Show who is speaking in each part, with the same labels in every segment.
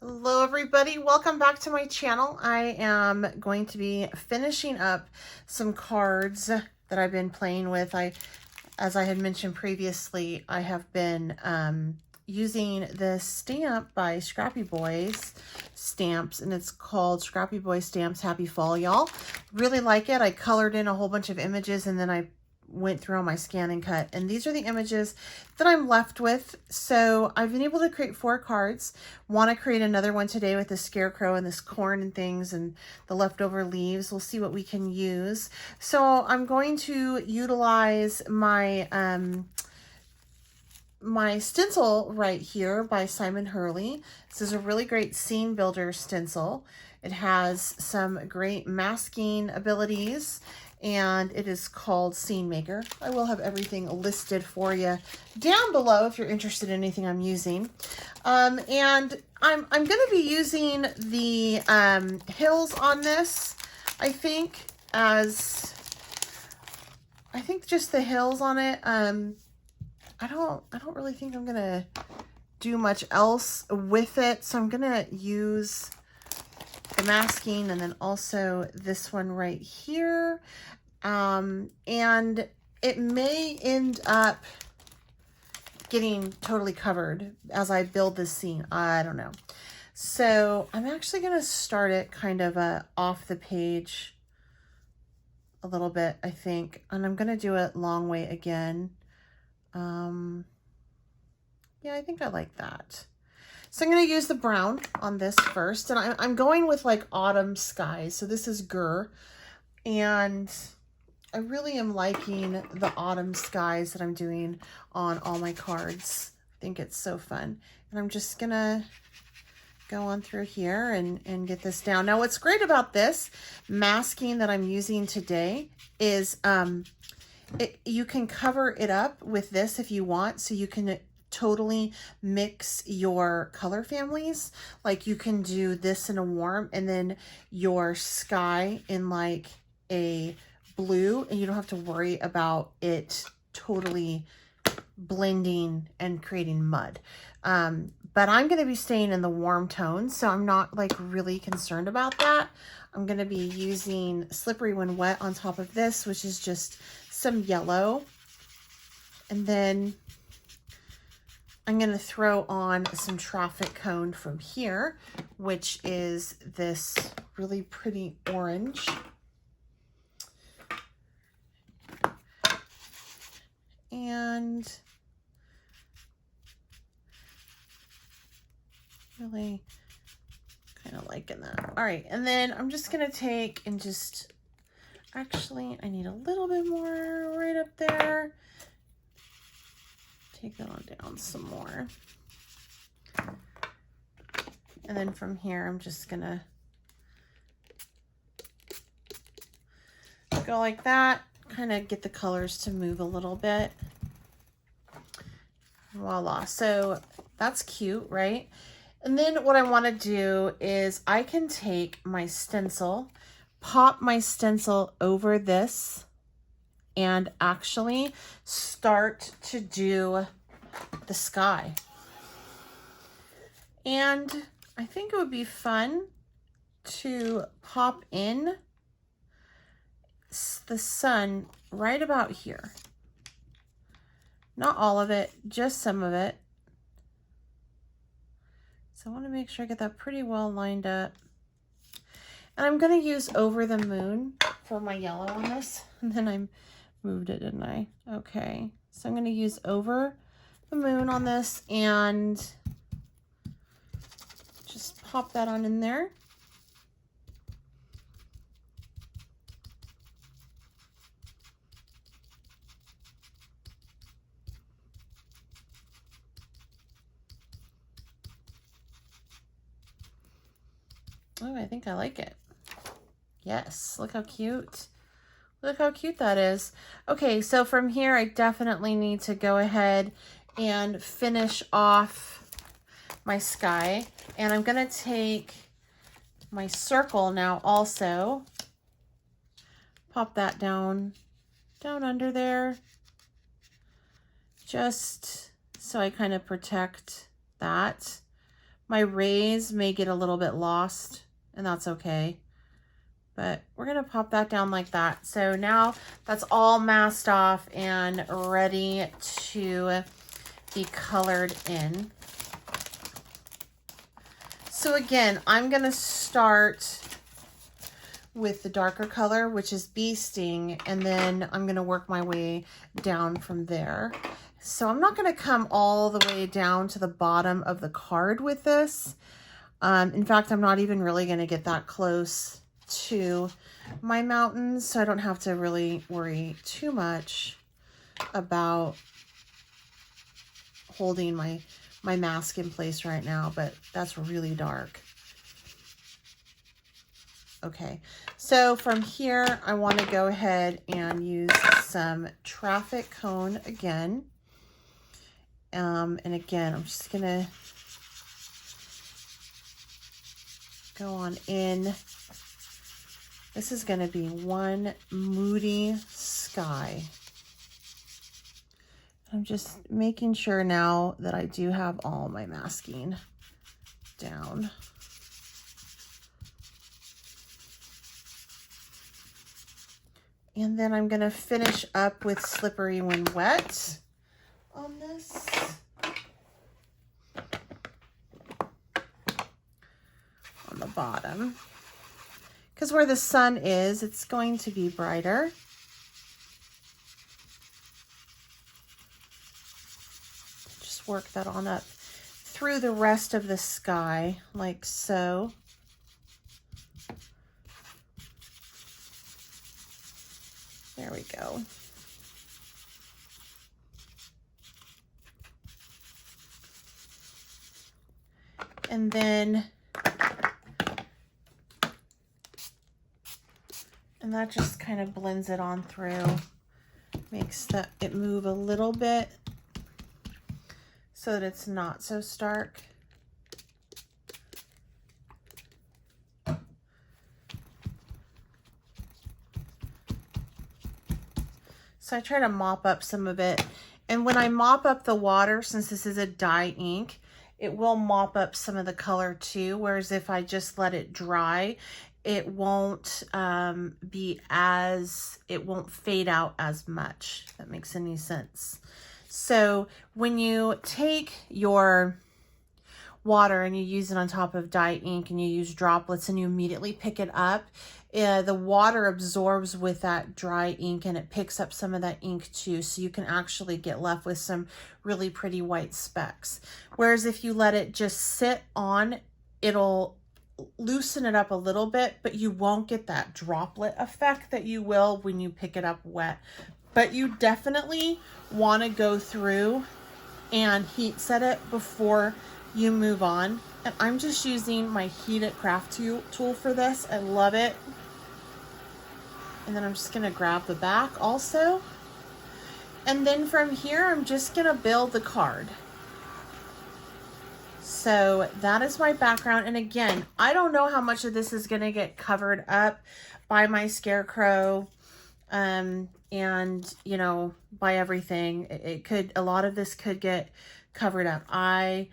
Speaker 1: Hello everybody, welcome back to my channel. I am going to be finishing up some cards that I've been playing with. As I had mentioned previously, I have been using this stamp by Scrappy Boys Stamps, and it's called Scrappy Boy Stamps Happy Fall, y'all. Really like it. I colored in a whole bunch of images and then I went through on my scan and cut, and these are the images that I'm left with. So I've been able to create 4 cards. Want to create another one today with the scarecrow and this corn and things and the leftover leaves. We'll see what we can use. So I'm going to utilize my my stencil right here by Simon Hurley. This is a really great scene builder stencil. It has some great masking abilities, and it is called Scene Maker. I will have everything listed for you down below if you're interested in anything I'm using. And I'm going to be using the hills on this, I think just the hills on it. I don't really think I'm gonna do much else with it, so I'm gonna use the masking and then also this one right here. And it may end up getting totally covered as I build this scene. I don't know. So I'm actually gonna start it kind of off the page a little bit, I think, and I'm gonna do it long way again. Yeah, I think I like that. So I'm going to use the brown on this first, and I'm going with like autumn skies. So this is Grrr, and I really am liking the autumn skies that I'm doing on all my cards. I think it's so fun. And I'm just going to go on through here and get this down. Now, what's great about this masking that I'm using today is you can cover it up with this if you want, so you can totally mix your color families. Like you can do this in a warm and then your sky in like a blue, and you don't have to worry about it totally blending and creating mud. But I'm going to be staying in the warm tones, so I'm not like really concerned about that. I'm going to be using Slippery When Wet on top of this, which is just some yellow. And then I'm going to throw on some traffic cone from here, which is this really pretty orange. And really kind of liking that. All right, and then I'm just going to take and just, actually, I need a little bit more right up there. Take that on down some more. And then from here, I'm just gonna go like that, kind of get the colors to move a little bit. Voila. So that's cute, right? And then what I want to do is I can take my stencil, pop my stencil over this, and actually start to do the sky. And I think it would be fun to pop in the sun right about here. Not all of it, just some of it. So I want to make sure I get that pretty well lined up. And I'm going to use Over the Moon for my yellow on this. And then I moved it, didn't I? Okay. So I'm going to use Over the Moon on this and just pop that on in there. Oh, I think I like it. Yes, look how cute. Look how cute that is. Okay, so from here, I definitely need to go ahead and finish off my sky. And I'm going to take my circle now also, pop that down under there, just so I kind of protect that. My rays may get a little bit lost, and that's okay. But we're gonna pop that down like that. So now that's all masked off and ready to be colored in. So again, I'm gonna start with the darker color, which is Bee Sting, and then I'm gonna work my way down from there. So I'm not gonna come all the way down to the bottom of the card with this. In fact, I'm not even really gonna get that close to my mountains, so I don't have to really worry too much about holding my mask in place right now, but that's really dark. Okay, so from here, I want to go ahead and use some traffic cone again. And again, I'm just gonna go on in. This is gonna be one moody sky. I'm just making sure now that I do have all my masking down. And then I'm gonna finish up with Slippery When Wet on this. On the bottom. Because where the sun is, it's going to be brighter. Just work that on up through the rest of the sky, like so. There we go. And then, and that just kind of blends it on through, makes it move a little bit so that it's not so stark. So I try to mop up some of it. And when I mop up the water, since this is a dye ink, it will mop up some of the color too. Whereas if I just let it dry, it won't it won't fade out as much, if that makes any sense. So when you take your water and you use it on top of dye ink and you use droplets and you immediately pick it up, the water absorbs with that dry ink and it picks up some of that ink too, so you can actually get left with some really pretty white specks. Whereas if you let it just sit on, it'll loosen it up a little bit, but you won't get that droplet effect that you will when you pick it up wet. But you definitely want to go through and heat set it before you move on. And I'm just using my heated craft tool for this. I love it. And then I'm just gonna grab the back also. And then from here, I'm just gonna build the card. So that is my background. And again, I don't know how much of this is gonna get covered up by my scarecrow and you know, by everything. It could, a lot of this could get covered up. I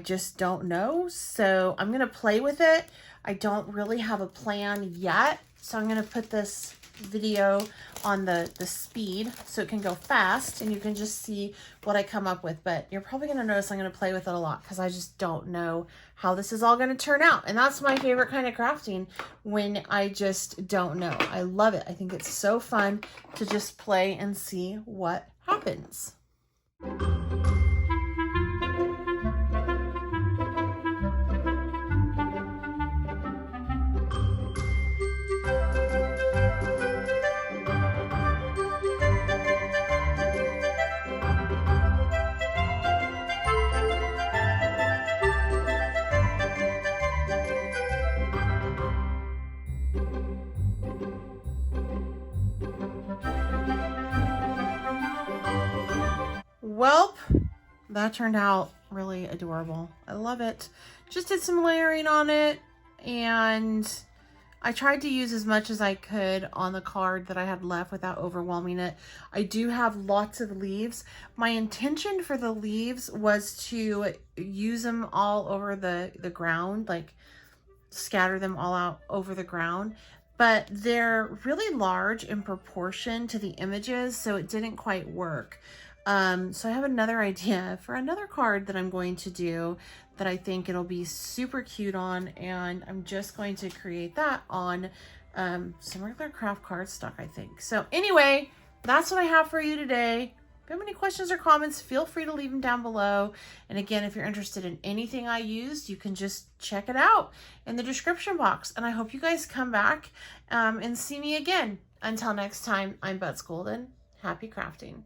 Speaker 1: just don't know. So I'm gonna play with it. I don't really have a plan yet. So I'm gonna put this video on the speed so it can go fast and you can just see what I come up with. But you're probably gonna notice I'm gonna play with it a lot because I just don't know how this is all gonna turn out. And that's my favorite kind of crafting, when I just don't know. I love it. I think it's so fun to just play and see what happens. Welp, that turned out really adorable. I love it. Just did some layering on it, and I tried to use as much as I could on the card that I had left without overwhelming it. I do have lots of leaves. My intention for the leaves was to use them all over the ground, like scatter them all out over the ground, but they're really large in proportion to the images, so it didn't quite work. So I have another idea for another card that I'm going to do that I think it'll be super cute on, and I'm just going to create that on some regular craft cardstock, I think. So anyway, that's what I have for you today. If you have any questions or comments, feel free to leave them down below. And again, if you're interested in anything I used, you can just check it out in the description box. And I hope you guys come back and see me again. Until next time, I'm Butts Golden. Happy crafting.